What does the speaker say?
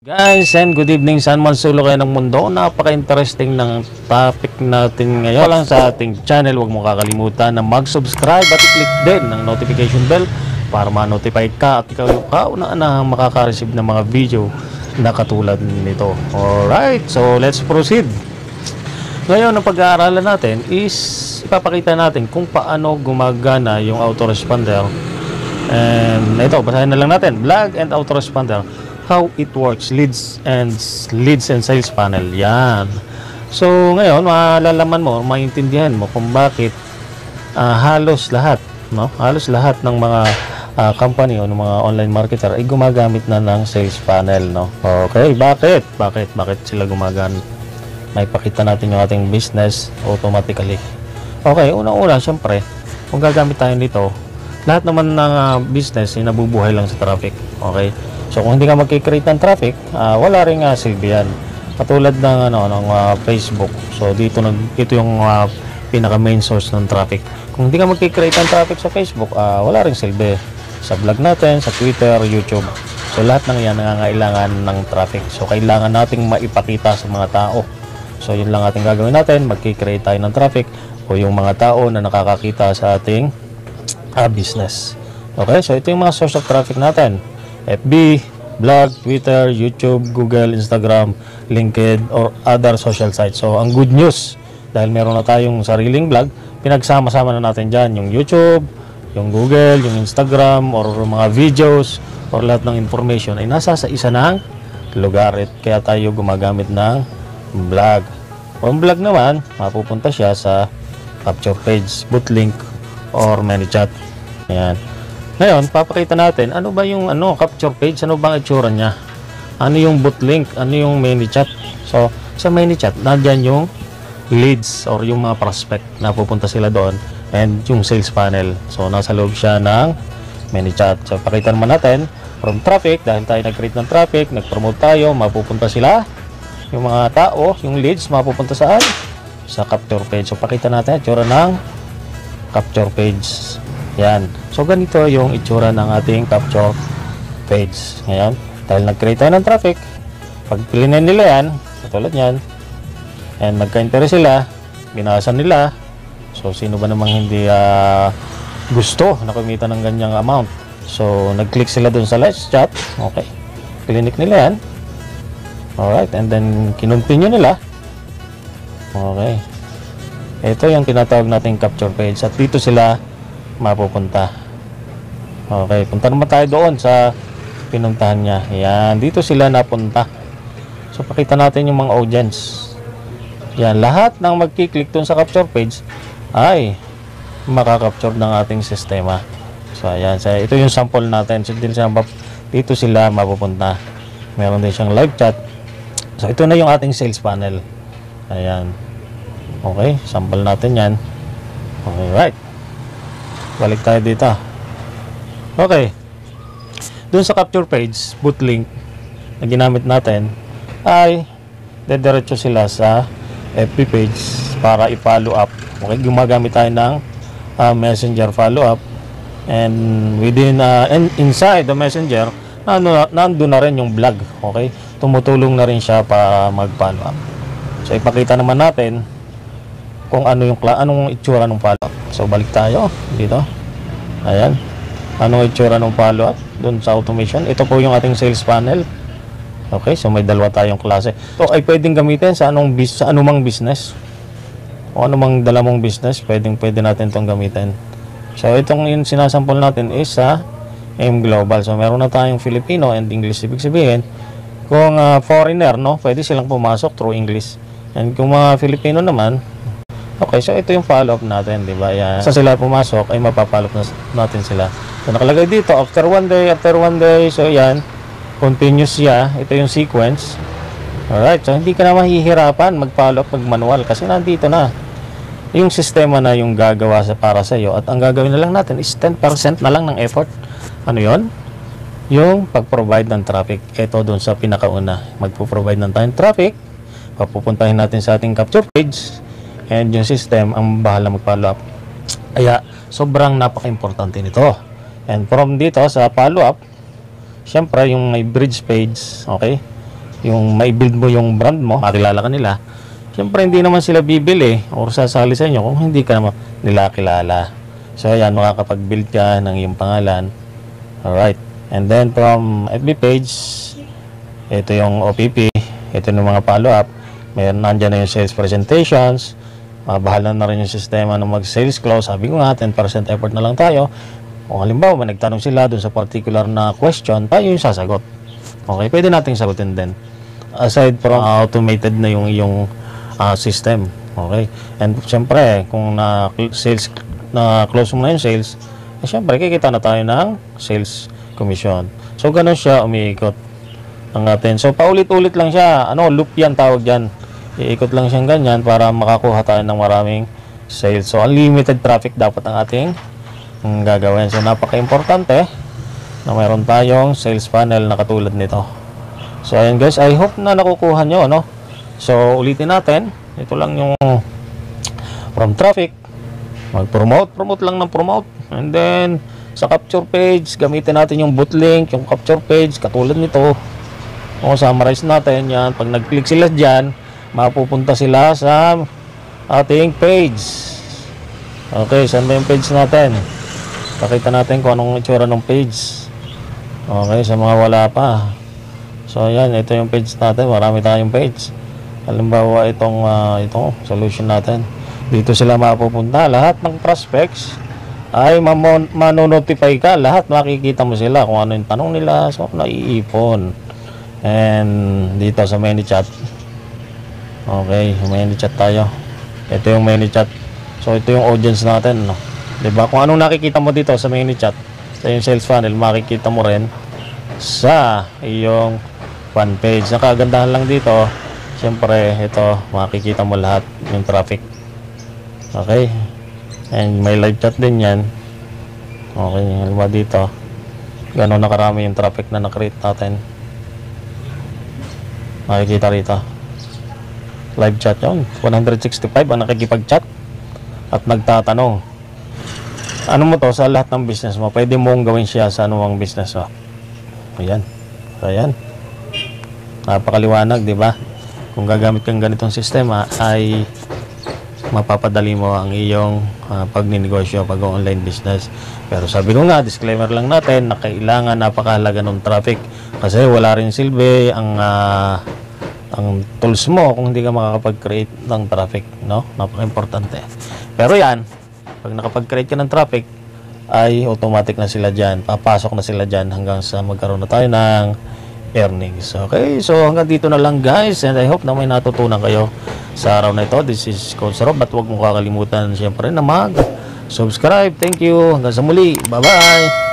Guys, and good evening. Saan man sulok kayo ng mundo, napaka-interesting ng topic natin ngayon. Lang sa ating channel, huwag mo kakalimutan na mag-subscribe at i-click din ng notification bell para ma-notify ka at ikaw yung kauna-unahang makaka-receive ng mga video na katulad nito. Alright, so let's proceed. Ngayon, ang pag-aaralan natin is ipapakita natin kung paano gumagana yung autoresponder. And ito, basahin na lang natin. Vlog and autoresponder. How it works, leads and sales funnel. Yan. So ngayon malalaman mo, maintindihan mo kung bakit halos lahat, no? Halos lahat ng mga company o ng mga online marketer ay gumagamit na ng sales funnel, no? Okay, bakit? Bakit sila gumagamit? May pakita natin yung ating business automatically. Okay, unang-una, syempre, kung gagamit tayo nito, lahat naman ng business ay nabubuhay lang sa traffic. Okay? So kung hindi ka magki-create ng traffic, wala ring silbi yan. Katulad ng Facebook. So dito yung pinaka main source ng traffic. Kung hindi ka magki-create ng traffic sa Facebook, wala ring silbi. Sa vlog natin, sa Twitter, YouTube. So lahat ng yan nangangailangan ng traffic. So kailangan nating maipakita sa mga tao. So yun lang ating gagawin natin, magki-create tayo ng traffic o yung mga tao na nakakakita sa ating business. Okay, so ito yung mga source of traffic natin. FB, blog, Twitter, YouTube, Google, Instagram, LinkedIn, or other social sites. So, ang good news, dahil meron na tayong sariling blog, pinagsama-sama na natin dyan yung YouTube, yung Google, yung Instagram, or mga videos, or lahat ng information ay nasa sa isa ng lugar. Kaya tayo gumagamit ng blog. Kung blog naman, mapupunta siya sa capture page, bootlink, or ManyChat. Ayan. Ngayon, papakita natin ano ba yung capture page, ano bang itsura niya, ano yung bootlink, ano yung ManyChat. So, sa ManyChat, nandiyan yung leads or yung mga prospect na pupunta sila doon and yung sales funnel. So, nasa loob siya ng ManyChat. So, pakita naman natin from traffic, dahil tayo nag-create ng traffic, nag-promote tayo, mapupunta sila, yung mga tao, yung leads, mapupunta saan? Sa capture page. So, pakita natin itsura ng capture page. Yan. So, ganito yung itsura ng ating capture page. Ngayon, dahil nag-create tayo ng traffic, pag pilinin nila yan, katulad yan, and nagka-interest sila, binasa nila, so, sino ba namang hindi gusto na kumita ng ganyang amount? So, nag-click sila dun sa let's chat. Okay. Clinic nila yan. Alright. And then, kinontinue nila. Okay. Ito yung tinatawag nating capture page. At dito sila mapupunta. Okay, punta naman tayo doon sa pinuntahan niya. Yan, dito sila napunta. So, pakita natin yung mga audience. Yan, lahat ng magkiklik doon sa capture page ay makakapture ng ating sistema. So, ayan. So, ito yung sample natin. So, dito sila mapupunta. Meron din siyang live chat. So, ito na yung ating sales funnel. Ayan. Okay, sample natin yan. Okay, right. Balik tayo dito. Okay. Doon sa capture page, bootlink na ginamit natin ay dediretso sila sa FB page para i-follow up. Okay, gumagamit tayo ng messenger follow up, and within and inside the messenger nandun na rin yung blog. Okay, tumutulong na rin siya para mag-follow up. So, ipakita naman natin kung anong itsura ng follow up. So, balik tayo dito. Ayan. Anong itsura ng follow up doon sa automation? Ito po yung ating sales funnel. Okay, so may dalawa tayong klase. So, ay pwedeng gamitin sa anumang business. O anumang dala mong business, pwede natin itong gamitin. So, itong yung sinasample natin is sa M Global. So, meron na tayong Filipino and English. Ibig sabihin, kung foreigner, no, pwede silang pumasok through English. And kung mga Filipino naman, okay, so ito yung follow-up natin, di ba? Yan. Sa sila pumasok, ay mapapollow up natin sila. So, nakalagay dito, after one day, so yan, continuous siya. Ito yung sequence. Alright, so hindi ka na mahihirapan mag-follow up, mag-manual, kasi nandito na. Yung sistema na yung gagawa para sa iyo, at ang gagawin na lang natin is 10% na lang ng effort. Ano yon? Yung pag-provide ng traffic. Ito doon sa pinakauna. Magpo-provide ng time traffic, papupuntahin natin sa ating capture page, and yung system ang bahala mag-follow up. Kaya, sobrang napaka-importante nito. And from dito sa follow up, syempre yung may bridge page, okay? yung mai-build mo yung brand mo, makilala ka nila, siyempre hindi naman sila bibili or sasali sa inyo kung hindi ka naman nila kilala. So ayan, makakapag-build ka ng iyong pangalan. Alright. And then from FB page, ito yung OPP, ito yung mga follow-up. Mayroon nandyan na yung sales presentations. Bahala na rin yung sistema ng mag-sales close. Sabi ko nga, 10% effort na lang tayo. Kung halimbawa, may nagtanong sila dun sa particular na question, tayo yung sasagot. Okay, pwede nating sagutin din. Aside from automated na yung iyong system. Okay. And siyempre, kung na-close mo na yung sales, siyempre, kikita na tayo ng sales commission. So, ganun siya umiikot ang atin. So, paulit-ulit lang siya. Loop yan tawag dyan. Iikot lang siyang ganyan para makakuha tayo ng maraming sales. So, unlimited traffic dapat ang ating gagawin. So, napaka-importante na mayroon tayong sales funnel na katulad nito. So, ayan guys. I hope na nakukuha nyo, So, ulitin natin. Ito lang yung from traffic. Promote lang ng promote. And then, sa capture page, gamitin natin yung boot link, yung capture page, katulad nito. Summarize natin yan. Pag nag-click sila dyan, mapupunta sila sa ating page. Okay, saan ba yung page natin? Pakita natin kung anong itsura ng page. Okay, sa mga wala pa. So, ayan, ito yung page natin. Marami tayong page. Halimbawa, itong solution natin. Dito sila mapupunta. Lahat ng prospects ay manonotify ka. Lahat makikita mo sila kung ano yung tanong nila. So, naiipon. And dito sa ManyChat. Okay, ManyChat tayo. Ito yung ManyChat. So, ito yung audience natin. Diba? Kung anong nakikita mo dito sa ManyChat, sa yung sales funnel, makikita mo rin sa iyong fan page. Nakagandahan lang dito, siyempre, ito, makikita mo lahat yung traffic. Okay. And may live chat din yan. Okay, halimbawa dito gano'n na karami yung traffic na na-create natin. Makikita rito live chat yun, 165 ang nakikipag-chat at nagtatanong. Ano mo to sa lahat ng business mo, pwede mong gawin siya sa anumang business mo. Ayan. Ayan, napakaliwanag, di ba? Kung gagamit kang ganitong sistema ay mapapadali mo ang iyong pagninegosyo, pag-online business. Pero sabi ko nga, disclaimer lang natin na kailangan, napakahalaga ng traffic kasi wala rin silbi ang tools mo kung hindi ka makakapag-create ng traffic, napaka-importante. Pero yan, pag nakapag-create ka ng traffic ay automatic na sila dyan, papasok na sila dyan hanggang sa magkaroon na tayo ng earnings. Okay, so hanggang dito na lang guys, and I hope na may natutunan kayo sa araw na ito. This is Coach Rob, at huwag mo kakalimutan siyempre na mag-subscribe. Thank you, hanggang sa muli, bye bye.